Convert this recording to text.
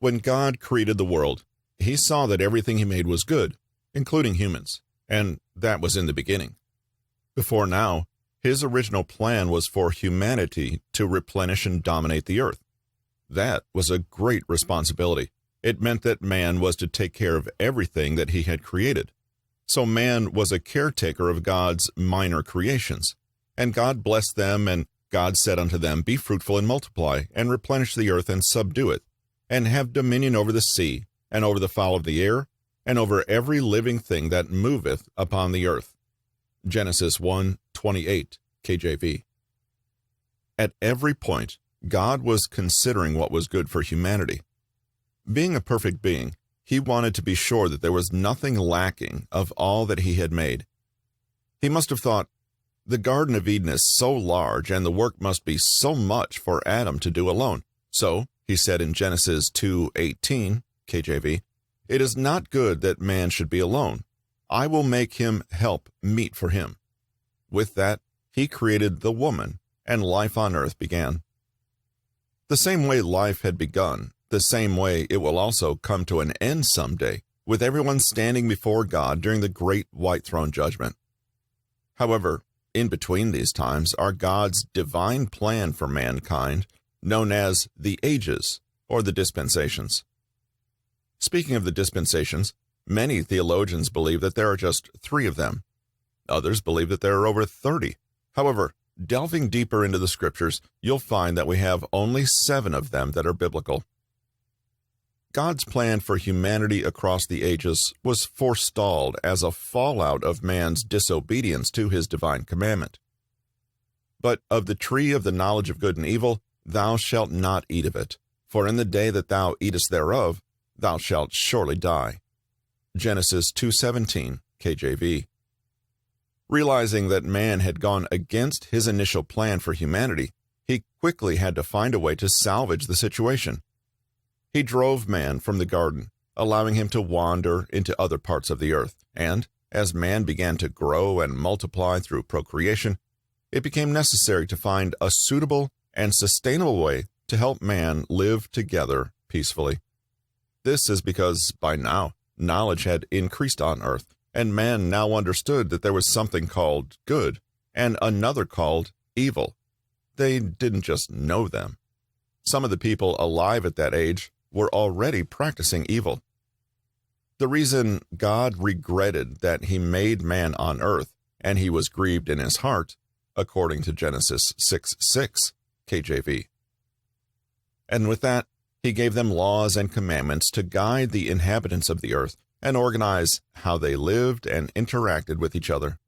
When God created the world, he saw that everything he made was good, including humans, and that was in the beginning. Before now, his original plan was for humanity to replenish and dominate the earth. That was a great responsibility. It meant that man was to take care of everything that he had created. So man was a caretaker of God's minor creations. And God blessed them, and God said unto them, Be fruitful and multiply, and replenish the earth and subdue it, and have dominion over the sea, and over the fowl of the air, and over every living thing that moveth upon the earth. Genesis 1:28, KJV. At every point, God was considering what was good for humanity. Being a perfect being, he wanted to be sure that there was nothing lacking of all that he had made. He must have thought, the Garden of Eden is so large, and the work must be so much for Adam to do alone. So, he said in Genesis 2:18, KJV, It is not good that man should be alone. I will make him help meet for him. With that, he created the woman, and life on earth began. The same way life had begun, the same way it will also come to an end someday, with everyone standing before God during the great white throne judgment. However, in between these times are God's divine plan for mankind, known as the ages, or the dispensations. Speaking of the dispensations, many theologians believe that there are just 3 of them. Others believe that there are over 30. However, delving deeper into the scriptures, you'll find that we have only 7 of them that are biblical. God's plan for humanity across the ages was forestalled as a fallout of man's disobedience to his divine commandment. But of the tree of the knowledge of good and evil, thou shalt not eat of it, for in the day that thou eatest thereof, thou shalt surely die. Genesis 2:17, KJV. Realizing that man had gone against his initial plan for humanity, he quickly had to find a way to salvage the situation. He drove man from the garden, allowing him to wander into other parts of the earth, and, as man began to grow and multiply through procreation, it became necessary to find a suitable and sustainable way to help man live together peacefully. This is because, by now, knowledge had increased on earth, and man now understood that there was something called good and another called evil. They didn't just know them. Some of the people alive at that age were already practicing evil. The reason God regretted that he made man on earth, and he was grieved in his heart, according to Genesis 6:6, KJV. And with that, he gave them laws and commandments to guide the inhabitants of the earth and organize how they lived and interacted with each other.